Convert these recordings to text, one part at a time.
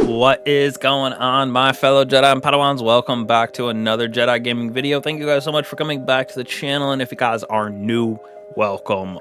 What is going on, my fellow Jedi and Padawans? Welcome back to another Jedi gaming video. Thank you guys so much for coming back to the channel, and if you guys are new, welcome.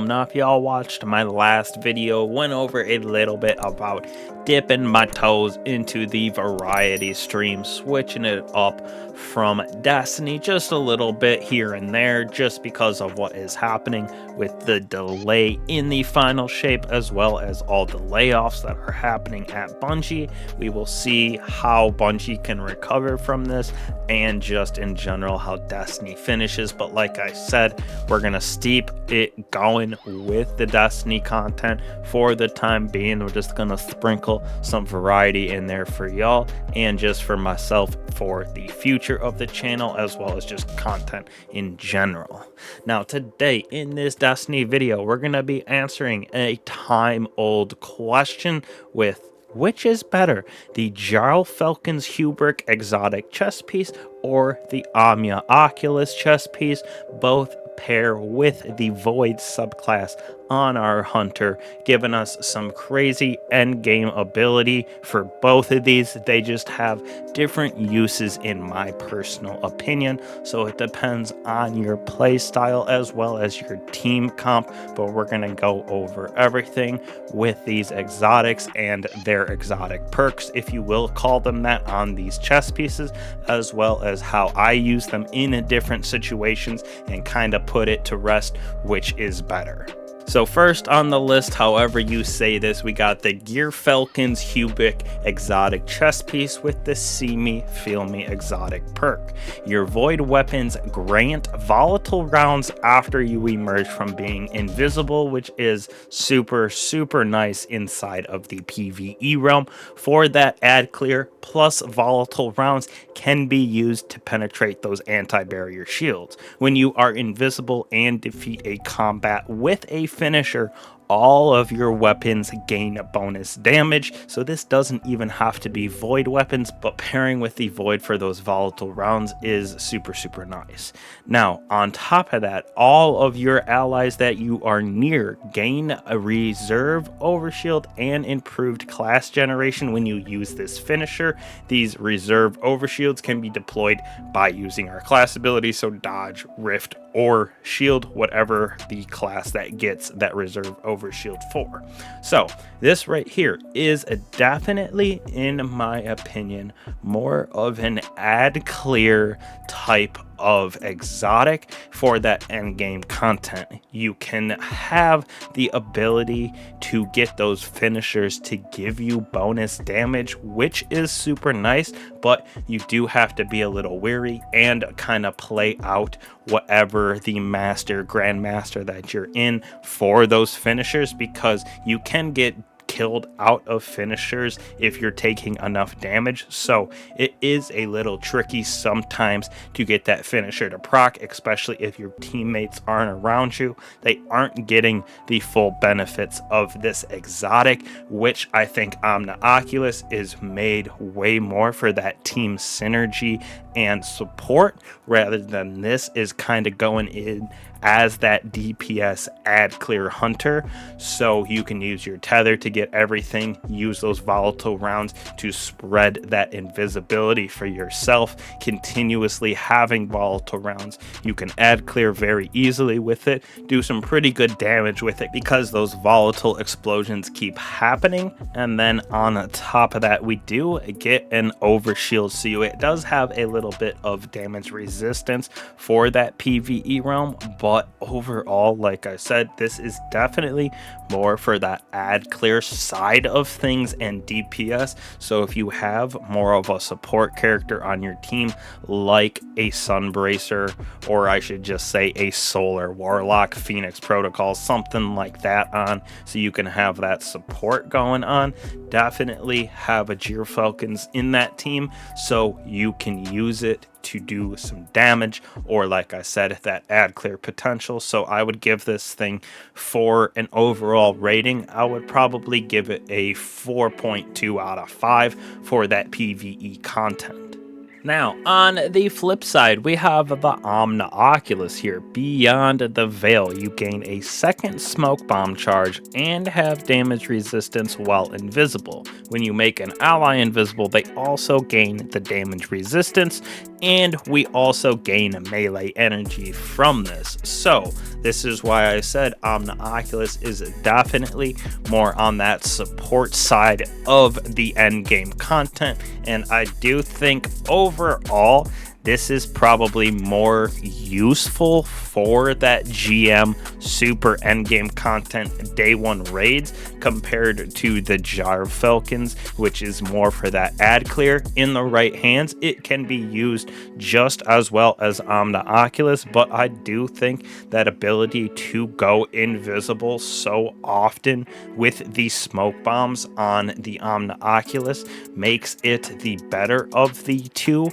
Now, if y'all watched my last video, went over a little bit about dipping my toes into the variety stream, switching it up from Destiny just a little bit here and there, just because of what is happening with the delay in the final shape, as well as all the layoffs that are happening at Bungie. We will see how Bungie can recover from this, and just in general how Destiny finishes. But like I said, we're gonna steep it going with the Destiny content for the time being. We're just gonna sprinkle some variety in there for y'all, and just for myself for the future of the channel, as well as just content in general. Now today in this Destiny video, we're gonna be answering a time-old question with: which is better, the Gyrfalcon's Hauberk exotic chess piece or the Omnioculus chess piece? Both pair with the Void subclass on our hunter, giving us some crazy end game ability for both of these. They just have different uses in my personal opinion, so it depends on your play style as well as your team comp. But we're gonna go over everything with these exotics and their exotic perks, if you will call them that, on these chess pieces, as well as how I use them in different situations and kind of put it to rest which is better. So first on the list, however you say this, we got the Gyrfalcon's Hauberk exotic chess piece with the See Me, Feel Me exotic perk. Your void weapons grant volatile rounds after you emerge from being invisible, which is super nice inside of the PvE realm. For that ad clear, plus volatile rounds can be used to penetrate those anti-barrier shields. When you are invisible and defeat a combat with a finisher, all of your weapons gain bonus damage. So this doesn't even have to be void weapons, but pairing with the void for those volatile rounds is super nice. Now on top of that, all of your allies that you are near gain a reserve overshield and improved class generation when you use this finisher. These reserve overshields can be deployed by using our class ability, so dodge, rift, or shield, whatever the class that gets that reserve overshield for. So this right here is definitely, in my opinion, more of an ad clear type of exotic for that end game content. You can have the ability to get those finishers to give you bonus damage, which is super nice, but you do have to be a little wary and kind of play out whatever the grandmaster that you're in for those finishers, because you can get killed out of finishers if you're taking enough damage. So it is a little tricky sometimes to get that finisher to proc, especially if your teammates aren't around you. They aren't getting the full benefits of this exotic, which I think Omnioculus is made way more for that team synergy and support, rather than this is kind of going in as that DPS ad clear hunter. So you can use your tether to get everything, use those volatile rounds to spread that invisibility for yourself, continuously having volatile rounds. You can ad clear very easily with it, do some pretty good damage with it because those volatile explosions keep happening. And then on top of that, we do get an overshield, so it does have a little bit of damage resistance for that PvE realm. But overall, like I said, this is definitely more for that ad clear side of things and DPS. So if you have more of a support character on your team, like a Sunbracer, or I should just say a Solar Warlock, Phoenix Protocol, something like that on, so you can have that support going on, definitely have a Gyrfalcons in that team so you can use it to do some damage, or like I said, that ad clear potential. So I would give this thing, for an overall rating, I would probably give it a 4.2 out of 5 for that PvE content. Now, on the flip side, we have the Omnioculus here. Beyond the Veil, you gain a second smoke bomb charge and have damage resistance while invisible. When you make an ally invisible, they also gain the damage resistance, and we also gain melee energy from this. So, this is why I said Omnioculus is definitely more on that support side of the endgame content, and I do think overall this is probably more useful for that GM super endgame content day one raids compared to the Gyrfalcons, which is more for that ad clear. In the right hands, it can be used just as well as Omnioculus, but I do think that ability to go invisible so often with the smoke bombs on the Omnioculus makes it the better of the two,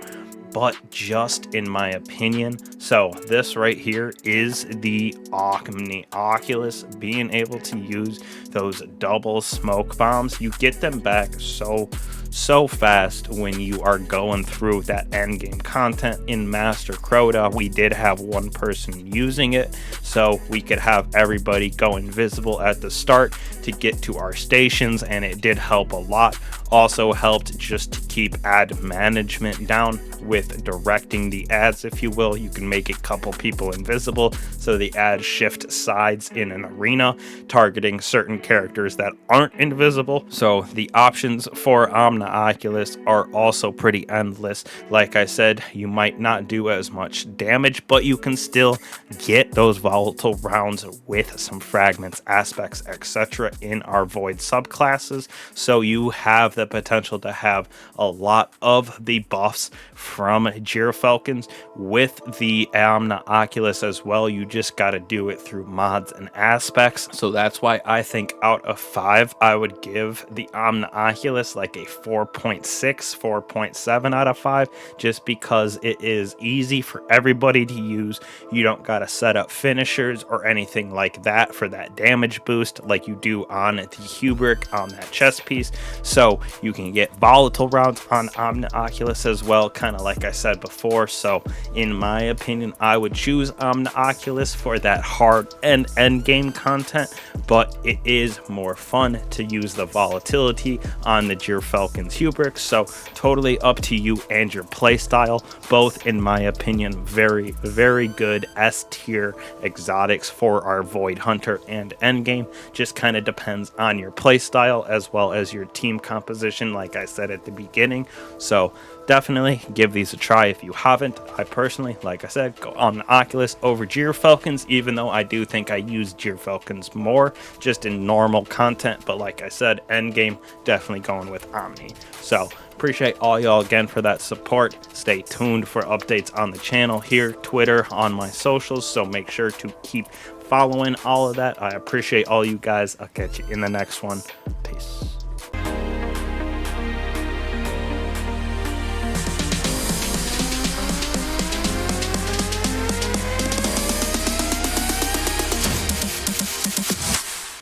but just in my opinion. So this right here is the Omnioculus, being able to use those double smoke bombs. You get them back so fast when you are going through that end game content. In Master Crota, we did have one person using it, so we could have everybody go invisible at the start to get to our stations, and it did help a lot. Also helped just to keep ad management down with directing the ads, if you will. You can make a couple people invisible so the ads shift sides in an arena, targeting certain characters that aren't invisible. So the options for Omnioculus are also pretty endless. Like I said, you might not do as much damage, but you can still get those volatile rounds with some fragments, aspects, etc. in our void subclasses. So you have the potential to have a lot of the buffs from Gyrfalcons with the Omnioculus as well. You just got to do it through mods and aspects. So that's why I think out of 5, I would give the Omnioculus like a 4.6, 4.7 out of 5, just because it is easy for everybody to use. You don't got to set up finishers or anything like that for that damage boost like you do on the Hauberk on that chest piece. So you can get volatile rounds on Omnioculus as well, kind of like I said before. So in my opinion, I would choose Omnioculus for that hard and end game content, but it is more fun to use the volatility on the Gyrfalcon's Hauberk. So totally up to you and your playstyle. Both, in my opinion, very good S tier exotics for our Void Hunter and endgame. Just kind of depends on your playstyle as well as your team composition, like I said at the beginning. So definitely give these a try if you haven't. I personally, like I said, go on the Oculus over Gyrfalcons, even though I do think I use Gyrfalcons more just in normal content. But like I said, endgame, definitely going with Omni. So appreciate all y'all again for that support. Stay tuned for updates on the channel here, Twitter, on my socials. So make sure to keep following all of that. I appreciate all you guys. I'll catch you in the next one. Peace.